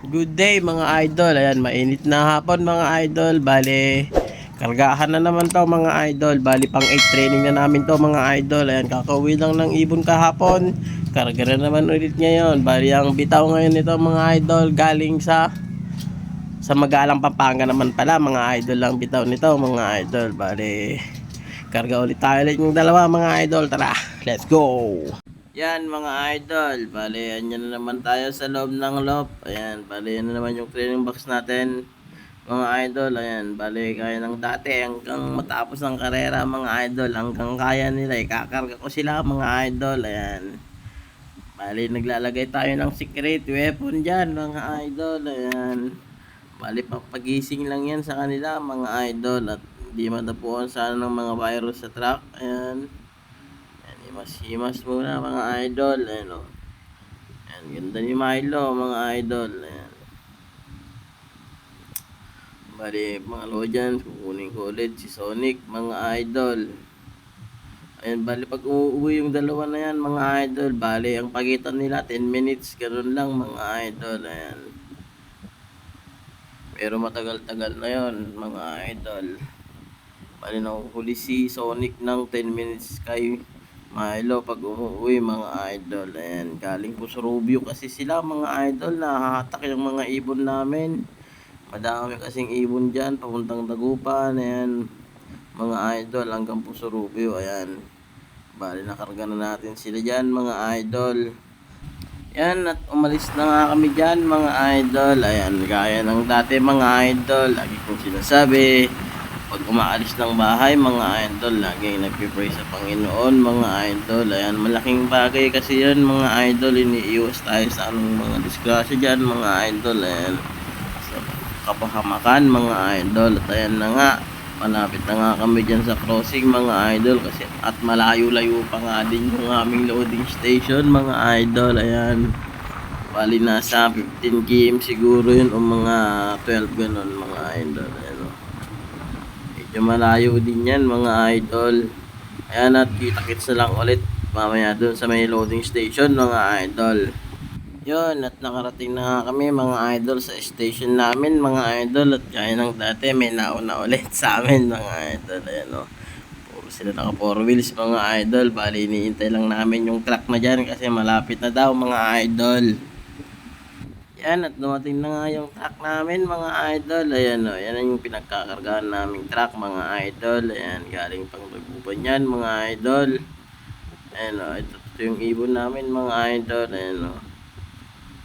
Good day mga idol. Ayan, mainit na hapon mga idol. Bale, kargahan na naman to mga idol. Bali pang 8 training na namin to mga idol. Ayan, kakauwi lang ng ibon kahapon. Karga na naman ulit ngayon. Bali ang bitaw ngayon nito mga idol galing sa Magalang Pampanga naman pala mga idol lang bitaw nito mga idol. Bali, karga ulit tayo ulit yung dalawa mga idol. Tara, let's go! Yan mga idol, bali yan na naman tayo sa loob ng loop. Ayan, bali yan na naman yung training box natin mga idol. Ayan, bali kaya ng dati hanggang matapos ng karera mga idol, hanggang kaya nila ikakarga ko sila mga idol. Ayan, bali naglalagay tayo ng secret weapon dyan mga idol. Ayan, bali papagising lang yan sa kanila mga idol, at hindi matapuan sana ng mga virus sa truck. Ayan, himas-himas muna mga idol. Ayan o. Ayan, ganda ni Milo mga idol. Ayan. Bali, mga lo dyan, kukunin ko ulit si Sonic mga idol. Ayan, bali pag uuwi yung dalawa na yan mga idol, bali ang pagitan nila 10 minutes, ganun lang mga idol. Ayan. Pero matagal-tagal na yon mga idol. Bali nakuhuli si Sonic ng 10 minutes kay Milo pag umuwi mga idol. Ayan, galing po sa Rubio kasi sila mga idol, nahahatak yung mga ibon namin. Madami kasing ibon dyan papuntang Dagupan. Ayan mga idol, hanggang po sa Rubio. Ayan, bali nakarga na natin sila dyan mga idol. Yan, at umalis na nga kami dyan mga idol. Ayan, gaya ng dati mga idol, lagi kong sinasabi, pag umaalis ng bahay mga idol, lagi nagpipray sa Panginoon mga idol. Ayan, malaking bagay kasi yan mga idol. Iniiwas tayo sa anong mga disgrasya dyan mga idol. Ayan, sa kapahamakan mga idol. At ayan na nga, malapit na nga kami dyan sa crossing mga idol, kasi at malayo-layo pa nga din yung aming loading station mga idol. Ayan, bali nasa 15 km siguro yun o mga 12 ganun mga idol. Ayan, medyo malayo din yan mga idol. Ayan, at kita-kits na lang ulit mamaya dun sa may loading station mga idol. Yun, at nakarating na kami mga idol sa station namin mga idol. At kaya ng dati may nauna ulit sa amin mga idol. Ayan o, puro sila naka 4 wheels mga idol. Bali iniintay lang namin yung truck na dyan kasi malapit na daw mga idol. Yan, at dumating na nga yung truck namin mga idol. Ayan o, yan yung pinagkakargahan naming truck mga idol. Ayan, galing pang Dagupan yan mga idol. Ayan o, ito yung ibon namin mga idol. Ayan o,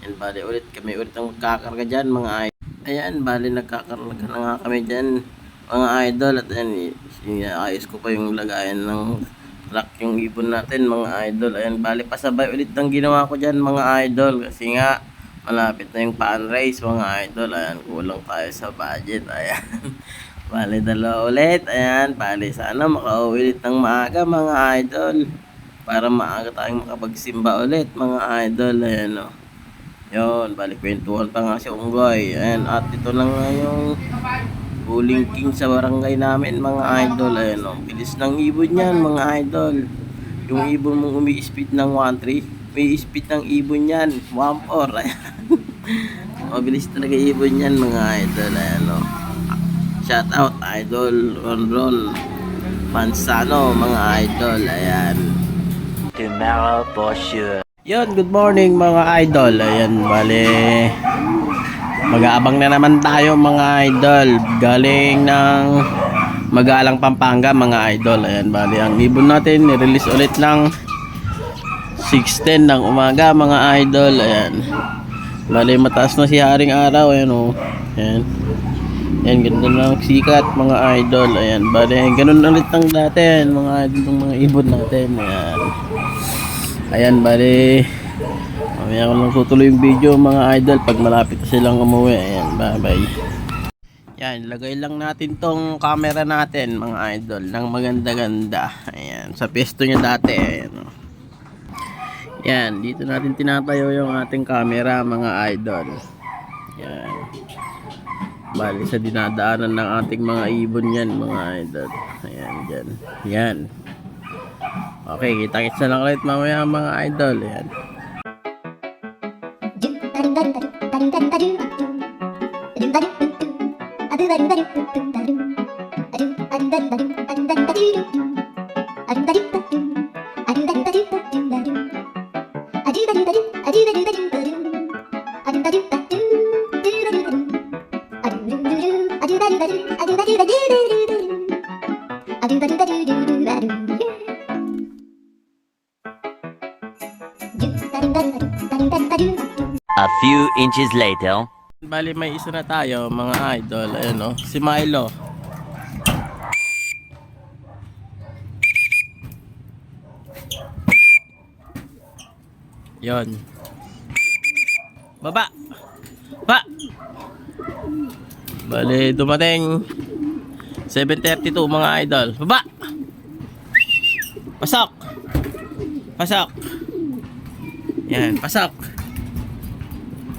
yan, bali ulit kami ulit ang magkakarga dyan mga idol. Ayan, bali nagkakarga na nga kami dyan mga idol. At ayan, ayos ko pa yung lagayan ng truck yung ibon natin mga idol. Ayan, bali pasabay ulit ang ginawa ko dyan mga idol, kasi nga malapit na yung pan race mga idol. Ayan, kulang tayo sa budget. Ayan, bali dalawa ulit. Ayan, bali sana makauwi ulit ng maaga mga idol, para maaga tayong makapagsimba ulit mga idol. Ayan o, yun, bali kwentuhan pa nga si Unggoy. Ayan, at ito lang nga yung Huling King sa barangay namin mga idol. Ayan o, bilis ng ibon yan mga idol. Yung ibon mong umi-speed ng 1.3, may speed ng ibon yan 1.4. Ayan, mabilis talaga ibon yan mga idol. Ayan o, shout out idol Ron Pansano mga idol. Ayan, tomorrow for sure. yun, good morning mga idol. Ayan, bale mag-aabang na naman tayo mga idol, galing ng Magalang Pampanga mga idol. Ayan, bali ang ibon natin ni-release ulit ng 6:10 ng umaga mga idol. Ayan, bali mataas na si Haring Araw. Ayan o, ayan, ayan, ganda ng sikat mga idol. Ayan, bali ganun ulit ang dati. Ayan, mga idol ng mga ibon natin. Ayan, ayan, bali mamaya ko lang tutuloy yung video mga idol pag malapit na silang umuwi. Ayan, bye bye. Yan, lagay lang natin tong camera natin mga idol ng maganda-ganda. Ayan, sa pesto niya dati. Ayan o, yan, dito natin tinatayo yung ating camera mga idol. Yan, bali sa dinadaanan ng ating mga ibon yan mga idol. Ayan, dyan, yan. Okay, kita-kits na lang ulit mamaya mga idol. Ayan. Dum, da dum, da dum, da dum, da dum, da dum. A few inches later. Bali may isa na tayo mga idol. Ayan o, si Milo. Yon. Baba. Ba. Bali dumating 7:32 mga idol. Baba. Pasok. Pasok. Yan, pasok.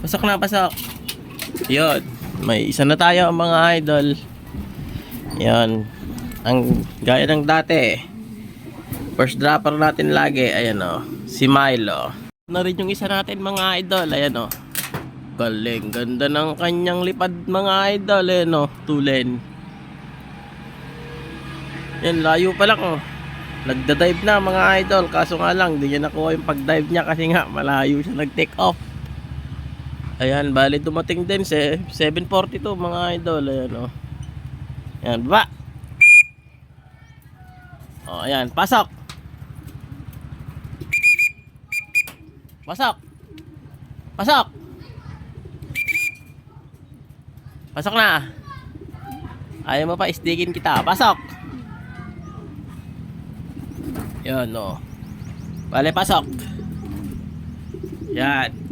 Pasok na, pasok. Yun, may isa na tayo mga idol. Yan, ang gaya ng dati. First dropper natin lagi, ayan o, si Milo. Na rin yung isa natin mga idol, ayan o. Galing, ganda ng kanyang lipad mga idol, ayan o, tulen. Yan, layo pa lang o. Nagda-dive na mga idol, kaso nga lang, di niya nakuha yung pag-dive niya kasi nga malayo siya nag-take off. Ayan, bali dumating din 7:42 mga idol, ayan o. Ayan, baba. O, ayan, pasok. Pasok. Pasok. Pasok na. Ayaw mo pa, istigin kita. Pasok. Yan o. Bale, pasok. Yan.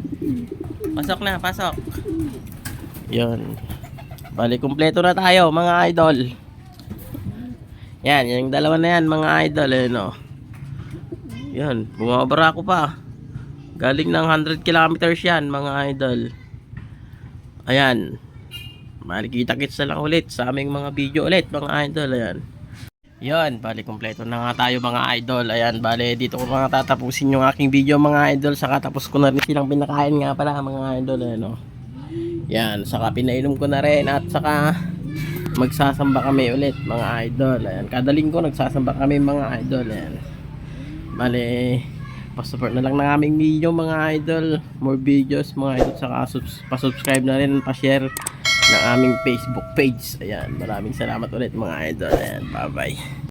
Pasok na, pasok. Yan. Bale, kumpleto na tayo mga idol. Yan, yung dalawa na yan mga idol. Yan o. Yan, bumabara ko pa. Galing ng 100 kilometers yan mga idol. Ayan. Bali, kita-kits na lang ulit sa aming mga video ulit mga idol. Ayan. Yan, bali kumpleto na nga tayo mga idol. Ayan, bali dito ko mga tatapusin yung aking video mga idol. Saka tapos ko na rin silang pinakain nga pala mga idol. Ayan o. Yan, saka pinainom ko na rin. At saka magsasamba kami ulit mga idol. Ayan, kada linggo nagsasamba kami mga idol. Ayan. Bali, pa-support na lang ng aming video mga idol. More videos mga idol. Saka pa-subscribe na rin, pa-share ng aming Facebook page. Ayan, maraming salamat ulit mga idol. Ayan, bye bye.